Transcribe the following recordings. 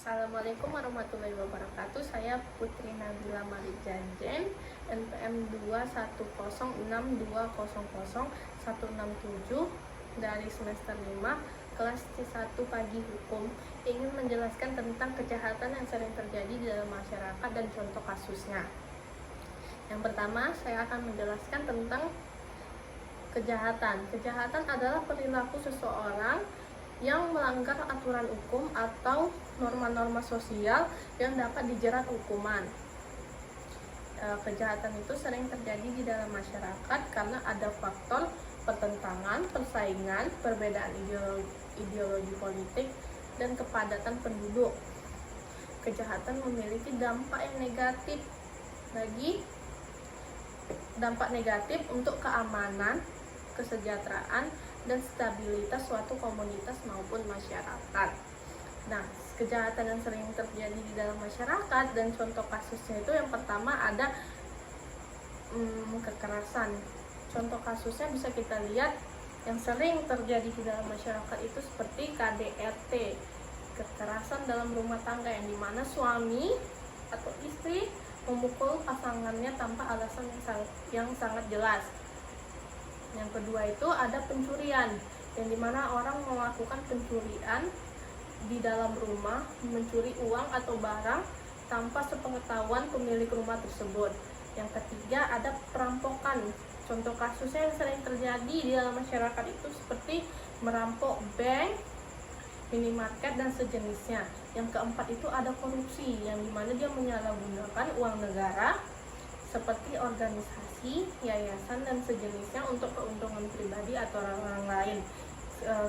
Assalamualaikum warahmatullahi wabarakatuh. Saya Putri Nabila Marijanjen, NPM 21062000167 dari semester 5, kelas C1 Pagi Hukum, ingin menjelaskan tentang kejahatan yang sering terjadi di dalam masyarakat dan contoh kasusnya. Yang pertama, saya akan menjelaskan tentang kejahatan. Kejahatan adalah perilaku seseorang yang melanggar aturan hukum atau norma-norma sosial yang dapat dijerat hukuman. Kejahatan itu sering terjadi di dalam masyarakat karena ada faktor pertentangan, persaingan, perbedaan ideologi politik, dan kepadatan penduduk. Kejahatan memiliki dampak negatif untuk keamanan, kesejahteraan, dan stabilitas suatu komunitas maupun masyarakat. Nah, kejahatan yang sering terjadi di dalam masyarakat dan contoh kasusnya itu yang pertama ada kekerasan. Contoh kasusnya bisa kita lihat yang sering terjadi di dalam masyarakat itu seperti KDRT, kekerasan dalam rumah tangga, yang dimana suami atau istri memukul pasangannya tanpa alasan yang sangat jelas. Yang kedua itu ada pencurian, yang dimana orang melakukan pencurian di dalam rumah, mencuri uang atau barang tanpa sepengetahuan pemilik rumah tersebut. Yang ketiga ada perampokan. Contoh kasusnya yang sering terjadi di dalam masyarakat itu seperti merampok bank, minimarket, dan sejenisnya. Yang keempat itu ada korupsi, yang dimana dia menyalahgunakan uang negara seperti organisasi, yayasan, dan sejenisnya untuk keuntungan pribadi atau orang lain.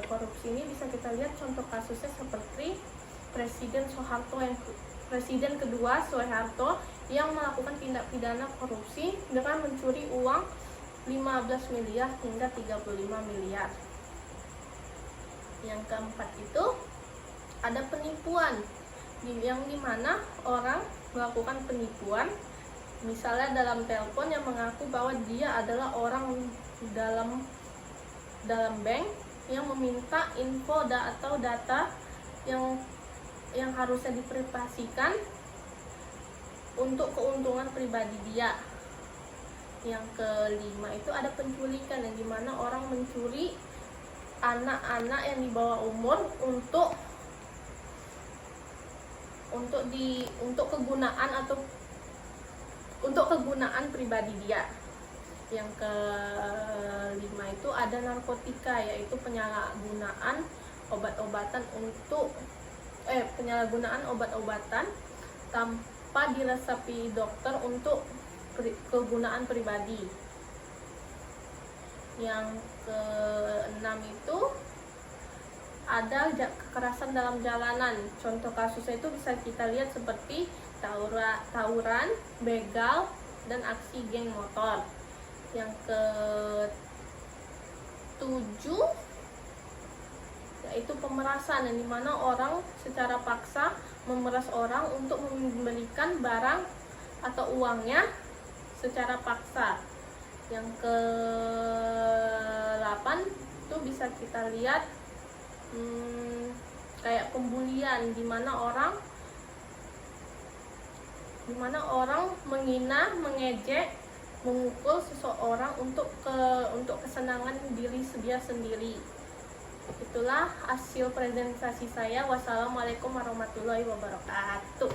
Korupsi ini bisa kita lihat contoh kasusnya seperti Presiden kedua Soeharto yang melakukan tindak pidana korupsi dengan mencuri uang 15 miliar hingga 35 miliar. Yang keempat itu ada penipuan, yang dimana orang melakukan penipuan, misalnya dalam telepon yang mengaku bahwa dia adalah orang dalam bank yang meminta info atau data yang harusnya diprivasikan untuk keuntungan pribadi dia. Yang kelima itu ada penculikan, yang dimana orang mencuri anak-anak yang di bawah umur untuk kegunaan pribadi dia. Yang kelima itu ada narkotika, yaitu penyalahgunaan obat-obatan tanpa diresepi dokter untuk kegunaan pribadi. Yang keenam itu ada kekerasan dalam jalanan. Contoh kasusnya itu bisa kita lihat seperti tawuran, begal, dan aksi geng motor. Yang ketujuh yaitu pemerasan, yang dimana orang secara paksa memeras orang untuk memberikan barang atau uangnya secara paksa. Yang ke-8 itu bisa kita lihat kayak pembulian, dimana orang menghina, mengejek, memukul seseorang untuk kesenangan diri dia sendiri. Itulah hasil presentasi saya. Wassalamualaikum warahmatullahi wabarakatuh.